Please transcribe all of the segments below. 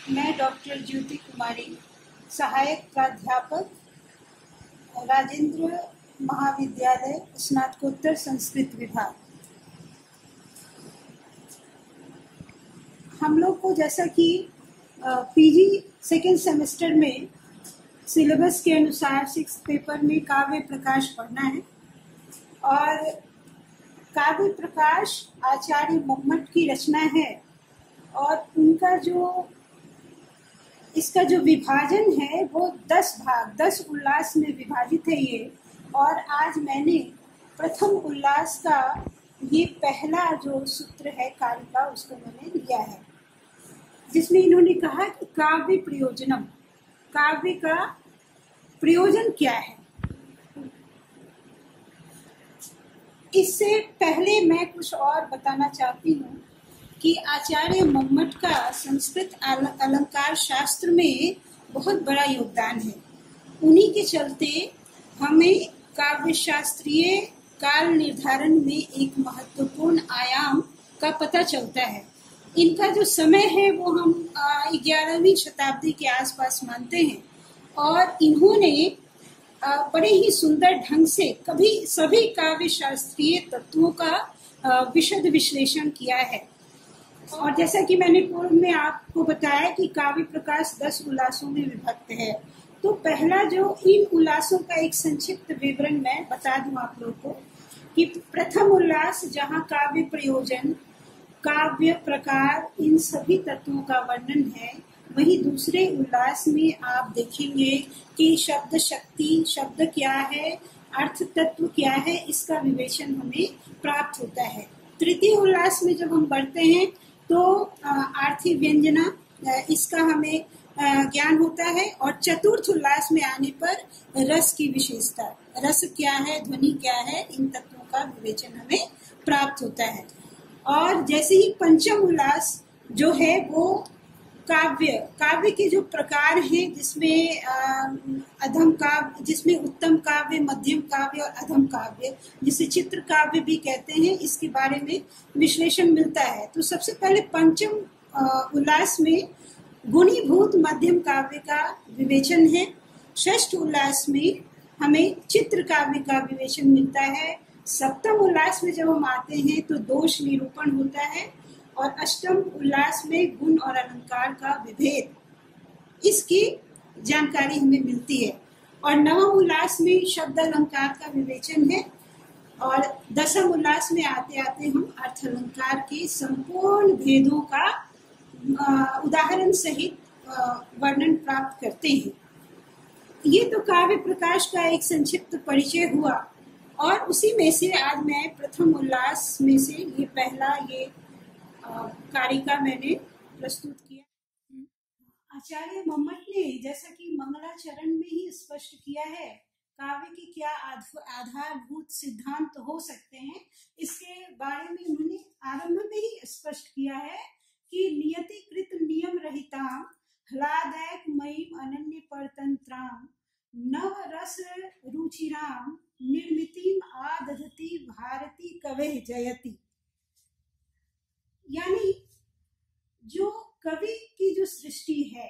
मैं डॉक्टर ज्योति कुमारी, सहायक प्राध्यापक, राजेंद्र महाविद्यालय, स्नातकोत्तर संस्कृत विभाग। हम लोग को जैसा कि पीजी सेकेंड सेमेस्टर में सिलेबस के अनुसार 6th पेपर में काव्य प्रकाश पढ़ना है और काव्य प्रकाश आचार्य मम्मट की रचना है और उनका इसका जो विभाजन है वो 10 भाग 10 उल्लास में विभाजित है ये। और आज मैंने प्रथम उल्लास का ये पहला जो सूत्र है कारिका उसको मैंने लिया है, जिसमें इन्होंने कहा कि काव्य प्रयोजनम, काव्य का प्रयोजन क्या है। इससे पहले मैं कुछ और बताना चाहती हूँ कि आचार्य मम्मट का संस्कृत अलंकार शास्त्र में बहुत बड़ा योगदान है। उन्हीं के चलते हमें काव्य शास्त्रीय काल निर्धारण में एक महत्वपूर्ण आयाम का पता चलता है। इनका जो समय है वो हम 11वीं शताब्दी के आसपास मानते हैं और इन्होंने बड़े ही सुंदर ढंग से सभी काव्य शास्त्रीय तत्वों का विशद विश्लेषण किया है। और जैसा कि मैंने पूर्व में आपको बताया कि काव्य प्रकाश 10 उल्लासों में विभक्त है, तो पहला जो इन उल्लासों का एक संक्षिप्त विवरण मैं बता दूं आप लोगों को कि प्रथम उल्लास जहां काव्य प्रयोजन, काव्य प्रकार, इन सभी तत्वों का वर्णन है, वही दूसरे उल्लास में आप देखेंगे कि शब्द शक्ति, शब्द क्या है, अर्थ तत्व क्या है, इसका विवेचन हमें प्राप्त होता है। तृतीय उल्लास में जब हम बढ़ते हैं तो आर्थी व्यंजना, इसका हमें ज्ञान होता है। और चतुर्थ उल्लास में आने पर रस की विशेषता, रस क्या है, ध्वनि क्या है, इन तत्वों का विवेचन हमें प्राप्त होता है। और जैसे ही पंचम उल्लास जो है वो काव्य के जो प्रकार हैं, जिसमें अधम काव्य, जिसमें उत्तम काव्य, मध्यम काव्य और अधम काव्य, जिसे चित्र काव्य भी कहते हैं, इसके बारे में विश्लेषण मिलता है। तो सबसे पहले पंचम उल्लास में गुणीभूत मध्यम काव्य का विवेचन है। षष्ठ उल्लास में हमें चित्र काव्य का विवेचन मिलता है। सप्तम उल्लास में जब हम आते हैं तो दोष निरूपण होता है और अष्टम उल्लास में गुण और अलंकार का विभेद, इसकी जानकारी हमें मिलती है। और नवम उल्लास में शब्द अलंकार का विवेचन है और दसम उल्लास में आते आते हम अर्थ अलंकार के संपूर्ण भेदों का उदाहरण सहित वर्णन प्राप्त करते हैं। ये तो काव्य प्रकाश का एक संक्षिप्त परिचय हुआ और उसी में से आज मैं प्रथम उल्लास में से ये पहला कारिका मैंने प्रस्तुत किया। आचार्य मम्मट ने जैसा कि मंगलाचरण में ही स्पष्ट किया है, काव्य के क्या आधारभूत सिद्धांत हो सकते हैं, इसके बारे में उन्होंने आरंभ में ही स्पष्ट किया है कि नियतिकृत नियम रहिताम ह्लादैक मयीम अनन्य परतंत्राम नव रस रुचिराम निर्मितिम आदधति भारती कवे जयति। यानी जो कवि की जो सृष्टि है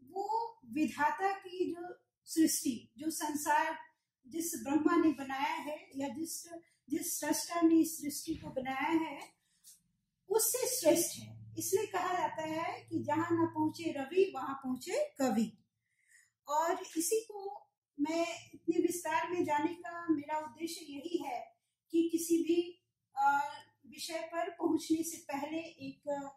वो विधाता की जो सृष्टि, जो संसार जिस ब्रह्मा ने बनाया है या जिस सृष्टा ने इस सृष्टि को बनाया है उससे श्रेष्ठ है। इसलिए कहा जाता है कि जहां न पहुंचे रवि वहां पहुंचे कवि। और इसी को मैं इतने विस्तार में जाने का मेरा उद्देश्य यही है कि किसी भी विषय पर पहुंचने से पहले एक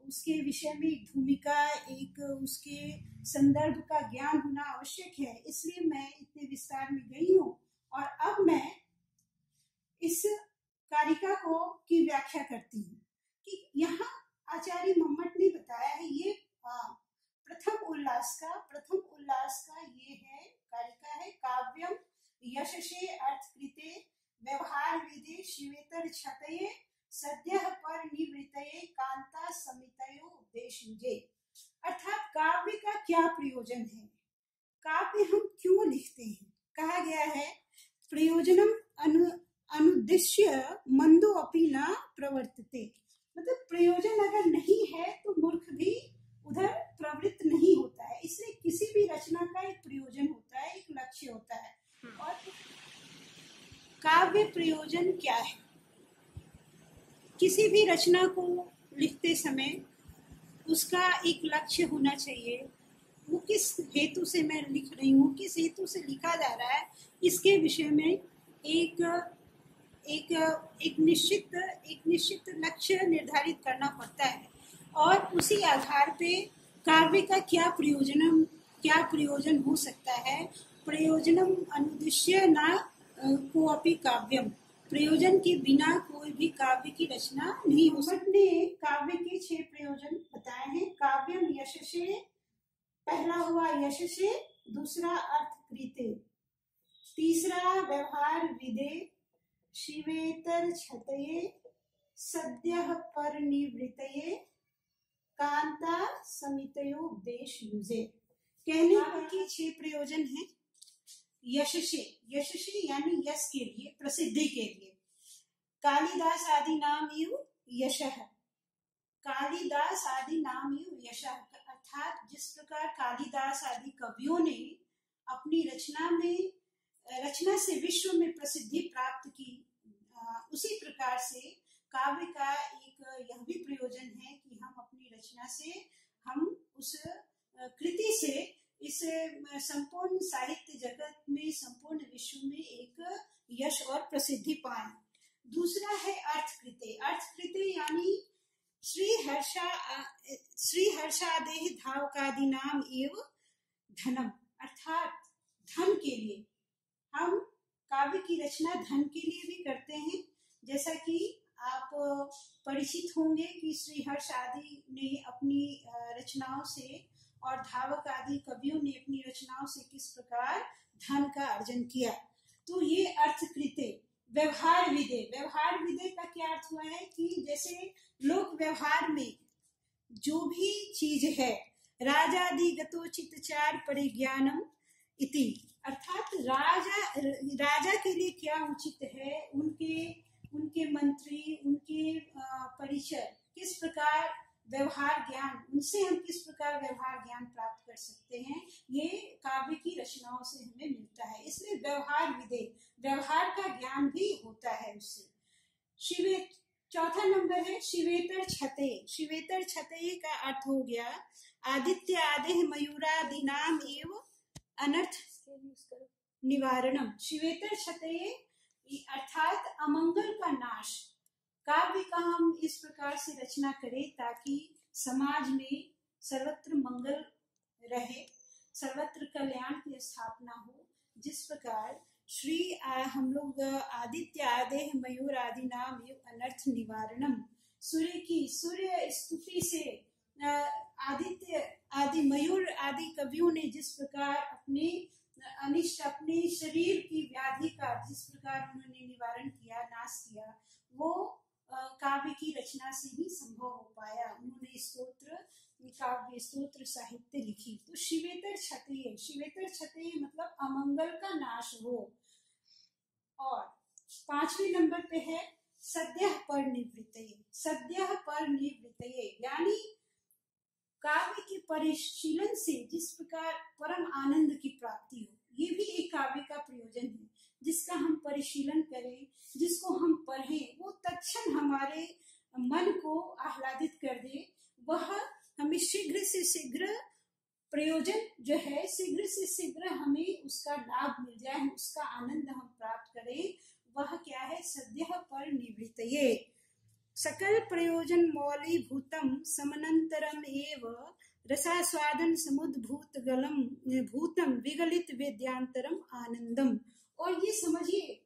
उसके विषय में एक भूमिका, एक उसके संदर्भ का ज्ञान होना आवश्यक है। इसलिए मैं इतने विस्तार में गई हूँ और अब मैं इस कारिका की व्याख्या करती हूँ कि यहाँ आचार्य मम्मट ने बताया है ये प्रथम उल्लास का ये है कारिका है। काव्यम यशसे अर्थकृते व्यवहार विधि शिवेतर क्षतये सद्यः पर निवृत्तये कांता समितयो उपदेशुजे। अर्थात काव्य का क्या प्रयोजन है, काव्य हम क्यों लिखते हैं। कहा गया है प्रयोजनम अनुद्देश्य मंदो अपि न प्रवर्तते, मतलब प्रयोजन अगर नहीं है तो मूर्ख भी उधर प्रवृत्त काव्य प्रयोजन क्या है? किसी भी रचना को लिखते समय उसका एक लक्ष्य होना चाहिए। वो किस हेतु से मैं लिख रही हूँ, किस हेतु से लिखा जा रहा है, इसके विषय में एक एक एक निश्चित लक्ष्य निर्धारित करना पड़ता है और उसी आधार पे काव्य का क्या प्रयोजन हो सकता है। प्रयोजनम अनुद्देश्य न कोऽपि काव्यम, प्रयोजन के बिना कोई भी काव्य की रचना नहीं हो सकती। ने काव्य के 6 प्रयोजन बताए हैं। काव्यम यशसे, पहला हुआ यशसे, दूसरा अर्थकृते, तीसरा व्यवहार विदे, शिवेतर छतये, सद्यः परनिवृत्तये, कांता समितयोपदेश युजे। कहने के 6 प्रयोजन हैं। यशसे, यशसे यानी यश के लिए, प्रसिद्धि के लिए। कालिदास आदि नाम एव यशः, कालिदास आदि नाम एव यशः, अर्थात जिस प्रकार कालिदास आदि कवियों ने अपनी रचना से विश्व में प्रसिद्धि प्राप्त की, उसी प्रकार से काव्य का एक यह भी प्रयोजन है कि हम अपनी रचना से, हम उस कृति से इस संपूर्ण साहित्य जगत में, संपूर्ण विश्व में एक यश और प्रसिद्धि पाए। दूसरा है अर्थकृते। अर्थकृते यानी श्री हर्षादेह धावकादीनाम एव धनम, अर्थात धन के लिए। हम काव्य की रचना धन के लिए भी करते हैं। जैसा कि आप परिचित होंगे कि श्री हर्ष आदि ने अपनी रचनाओं से और धावक आदि कवियों ने अपनी रचनाओं से किस प्रकार धन का अर्जन किया। तो ये अर्थकृते। व्यवहार विदे, व्यवहार विदे का क्या अर्थ हुआ है कि जैसे लोक व्यवहार में जो भी चीज है, राजादिगतोचित चार परिज्ञानम इति, अर्थात राजा के लिए क्या उचित है, उनके मंत्री, उनके परिचय, किस प्रकार व्यवहार ज्ञान, उनसे हम किस प्रकार व्यवहार ज्ञान प्राप्त कर सकते हैं, ये काव्य की रचनाओं से हमें मिलता है। इसलिए व्यवहार विदे, व्यवहार का ज्ञान भी होता है उससे। चौथा नंबर है शिवेतर छते। शिवेतर छते का अर्थ हो गया आदित्य आदेह मयूरादिनाम एव अनर्थ निवारणम। शिवेतर छते अर्थात अमंगल का नाश। काव्य का हम इस प्रकार से रचना करें ताकि समाज में सर्वत्र मंगल रहे, सर्वत्र कल्याण की स्थापना हो। जिस प्रकार हम लोग आदित्य आदेह मयूर आदि नाम एवं अनर्थ निवारणम, सूर्य स्तुति से आदित्य आदि मयूर आदि कवियों ने जिस प्रकार अपने अनिष्ट, अपने शरीर की व्याधि का जिस प्रकार उन्होंने निवारण किया, नाश किया, वो काव्य की रचना से ही संभव हो पाया। उन्होंने काव्य स्तोत्र साहित्य लिखी। तो शिवेतर छते, शिवेतर छते मतलब अमंगल का नाश हो। और 5वें नंबर पे है सद्यः परनिवृत्तये। सद्यः परनिवृत्तये यानी काव्य के परिशीलन से जिस प्रकार परम आनंद की प्राप्ति हो, ये भी एक काव्य का प्रयोजन है। जिसका हम परिशीलन करें, जिसको हम पढ़ें, वो तत्क्षण हमारे मन को आह्लादित कर दे, वह हमें शीघ्र से शीघ्र प्रयोजन जो है, शीघ्र से शीघ्र हमें उसका लाभ मिल जाए, उसका आनंद हम प्राप्त करें, वह क्या है, सद्यः परनिवृत्तये। सकल प्रयोजन मौलीभूतम समनंतरम एव रसास्वादन समुद्भूत गलम भूतम विगलित वेद्यांतरम आनंदम। और ये समझिए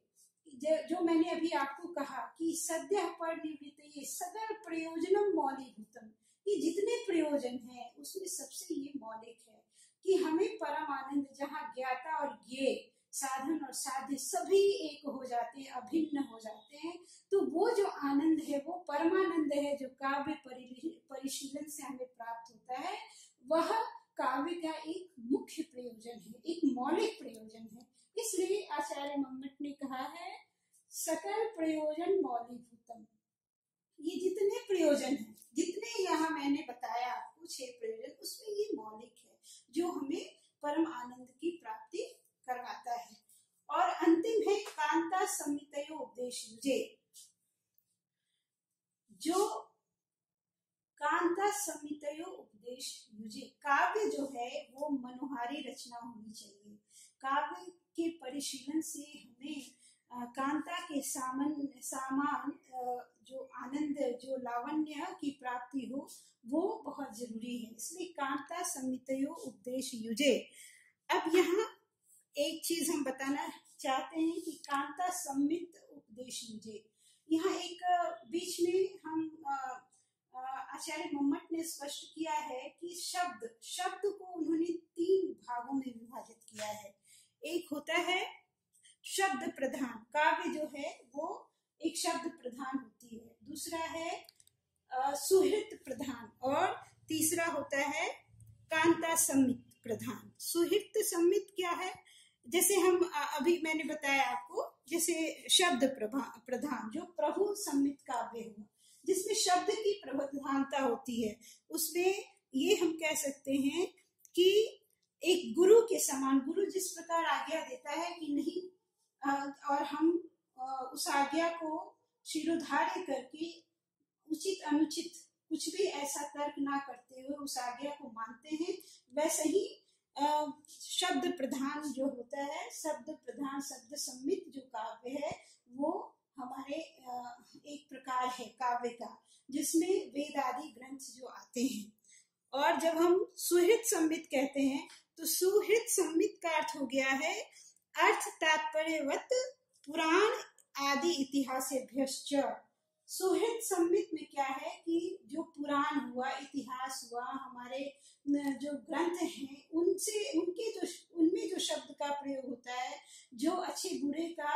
जो मैंने अभी आपको कहा कि सद्यः परनिवृत्तये, सकल प्रयोजनम मौलीभूतम, ये जितने प्रयोजन हैं उसमें सबसे ये मौलिक है कि हमें परम आनंद, जहाँ ज्ञाता और ज्ञेय, साधन और साध्य सभी एक हो जाते हैं, अभिन्न हो जाते हैं। तो वो जो आनंद है, वो परमानंद है जो काव्य परिशीलन से हमें प्राप्त होता है, वह काव्य का एक मुख्य प्रयोजन है, एक मौलिक प्रयोजन है। इसलिए आचार्य मम्मट ने कहा है सकल प्रयोजन मौलीभूतम। ये जितने प्रयोजन हैं, जितने यहाँ मैंने बताया आपको 6 प्रयोजन, उसमें ये मौलिक है जो हमें परम आनंद की प्राप्ति करवाता है। और अंतिम है कांता संहितयो उपदेश युजे। जो कांता संहितयो उपदेश युजे, काव्य जो है वो मनोहारी रचना होनी चाहिए। काव्य के परिशीलन से हमें कांता के सामान जो आनंद, जो लावण्य की प्राप्ति हो, वो बहुत जरूरी है। इसलिए कांता संहितयो उपदेश युजे। अब यहाँ एक चीज हम बताना चाहते हैं कि कांता संहित उपदेश युजे, यहाँ एक बीच में हम आचार्य मम्मट ने स्पष्ट किया है कि शब्द को उन्होंने 3 भागों में विभाजित किया है। एक होता है शब्द प्रधान, काव्य जो है वो एक शब्द प्रधान होती है। दूसरा है सुहृत प्रधान, और तीसरा होता है कांता संहित प्रधान। सुहृत संहित क्या है? जैसे हम अभी मैंने बताया आपको, जैसे शब्द प्रधान जो प्रभु संहित काव्य हुआ, जिसमें शब्द की प्रधानता होती है, उसमें ये हम कह सकते हैं कि एक गुरु के समान, गुरु जिस प्रकार आज्ञा देता है कि नहीं, और हम उस आज्ञा को शिरोधार्य करके उचित अनुचित कुछ भी ऐसा तर्क ना करते हुए उस आज्ञा को मानते हैं, वैसे ही शब्द प्रधान जो होता है, शब्द प्रधान शब्द सम्मित जो काव्य है, वो हमारे एक प्रकार है काव्य का, जिसमें वेद आदि ग्रंथ जो आते हैं। और जब हम सुहृत सम्मित कहते हैं तो सुहृत सम्मित का अर्थ हो गया है अर्थ तात्पर्यवत पुराण आदि इतिहासेभ्यश्च। सुहृत सम्मित में क्या है कि जो पुराण हुआ, इतिहास हुआ, हमारे जो ग्रंथ हैं, उनमें जो शब्द का प्रयोग होता है, जो अच्छे बुरे का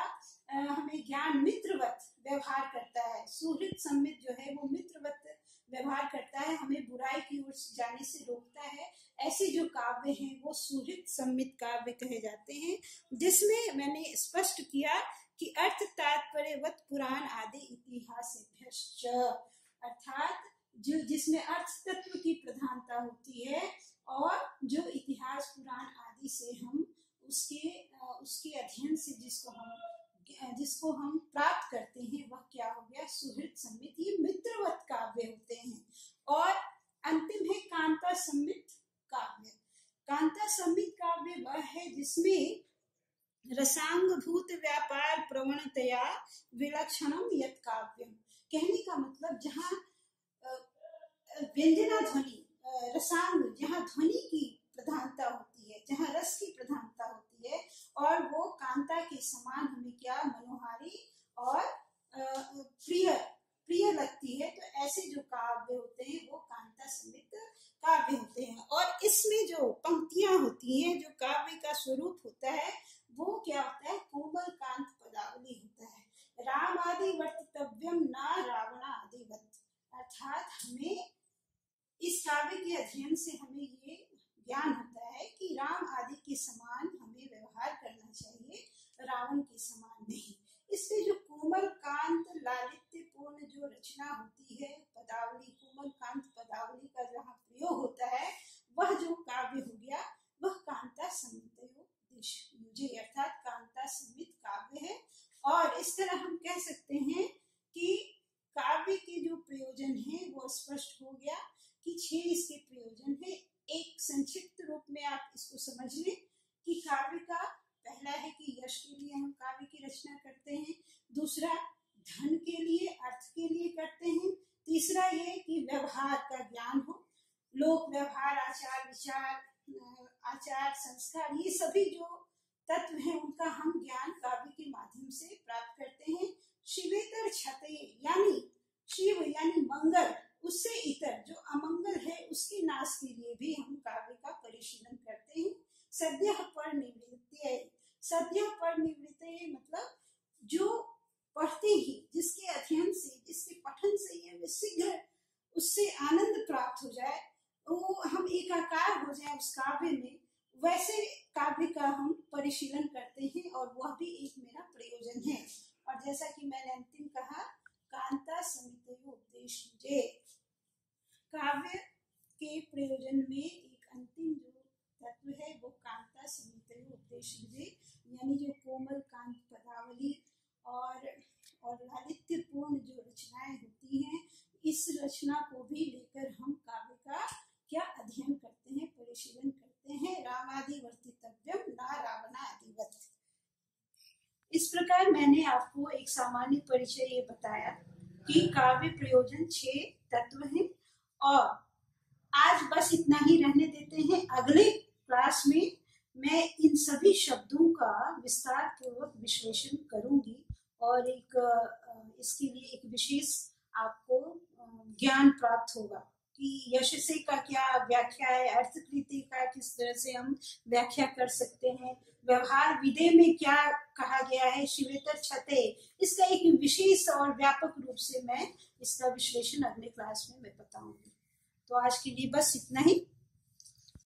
हमें ज्ञान मित्रवत व्यवहार करता है। सुहृत सम्मित जो है वो मित्रवत व्यवहार करता है, हमें बुराई की ओर जाने से रोकता है। ऐसे जो काव्य हैं वो सुहृत सम्मित काव्य कहे जाते हैं, जिसमें मैंने स्पष्ट किया कि अर्थ तात्पर्यवत पुराण आदि इतिहासेभ्यश्च, अर्थात जो जिसमें अर्थ तत्व की प्रधानता होती है, और जो इतिहास पुराण आदि से हम उसके अध्ययन से जिसको हम प्राप्त करते हैं, वह क्या हो गया? सुहृत सम्मित। ये मित्रवत काव्य होते हैं। और अंतिम है कांता सम्मित काव्य। कांता सम्मित काव्य वह है जिसमें रसांग भूत व्यापार प्रवणतया विलक्षणम यत् काव्यम। कहने का मतलब जहाँ व्यंजना ध्वनि, रसांग, जहाँ ध्वनि की प्रधानता होती है, जहाँ रस की प्रधानता होती है, और वो कांता के समान हमें क्या मनोहारी और प्रिय लगती है, तो ऐसे जो काव्य होते हैं वो कांता सम्मित काव्य होते हैं। और इसमें जो पंक्तियां होती हैं, जो काव्य का स्वरूप होता है, वो क्या होता है? कोमल कांत पदावली होता है। राम आदि वर्तितव्यम ना रावण आदिवत, अर्थात हमें इस काव्य के अध्ययन से हमें ये ज्ञान होता है कि राम आदि के समान हमें व्यवहार करना चाहिए, रावण के समान नहीं। इससे जो कोमल कांत लालित्यपूर्ण जो रचना होती है, पदावली, कोमल कांत पदावली का जहाँ प्रयोग होता है, वह जो काव्य हो गया वह कांता संहितयो युजे, अर्थात कांता सम्मित काव्य है। और इस तरह हम कह सकते हैं कि काव्य के जो प्रयोजन है वो स्पष्ट हो गया कि 6 इसके प्रयोजन है। एक संक्षिप्त रूप में आप इसको समझ लें कि काव्य का पहला है कि यश के लिए हम काव्य की रचना करते हैं, दूसरा धन के लिए, अर्थ के लिए करते हैं, तीसरा ये कि व्यवहार का ज्ञान हो, लोक व्यवहार, आचार विचार, आचार संस्कार, ये सभी जो तत्व हैं उनका हम ज्ञान काव्य के माध्यम से प्राप्त करते हैं। शिवेतर क्षते, यानी शिव यानी मंगल, उससे इतर जो अमंगल है उसके नाश के लिए भी हम काव्य का परिशीलन करते हैं। सद्यः पर निवृत्ति, सद्यः पर निवृत्ति मतलब जो पढ़ते ही, जिसके अध्ययन से, जिसके पठन से ये शीघ्र उससे आनंद प्राप्त हो जाए, वो हम एकाकार हो जाए उस काव्य में, वैसे काव्य का हम परिशीलन करते हैं, और वह भी एक मेरा प्रयोजन है। और जैसा कि मैंने अंतिम कहा, कांता संहितयो उपदेश युजे, काव्य के प्रयोजन में एक अंतिम जो तत्व है वो कांता संहितयो उपदेश युजे, यानी जो कोमल कांत प्रकार मैंने आपको एक सामान्य परिचय ये बताया कि काव्य प्रयोजन 6 तत्व हैं, और आज बस इतना ही रहने देते हैं। अगले क्लास में मैं इन सभी शब्दों का विस्तार पूर्वक विश्लेषण करूंगी, और इसके लिए एक विशेष आपको ज्ञान प्राप्त होगा कि यशसे का क्या व्याख्या है, अर्थकृति का किस तरह से हम व्याख्या कर सकते हैं, व्यवहार विधेय में क्या कहा गया है, शिवेतर छते, इसका एक विशेष और व्यापक रूप से मैं इसका विश्लेषण अगले क्लास में मैं बताऊंगी। तो आज के लिए बस इतना ही।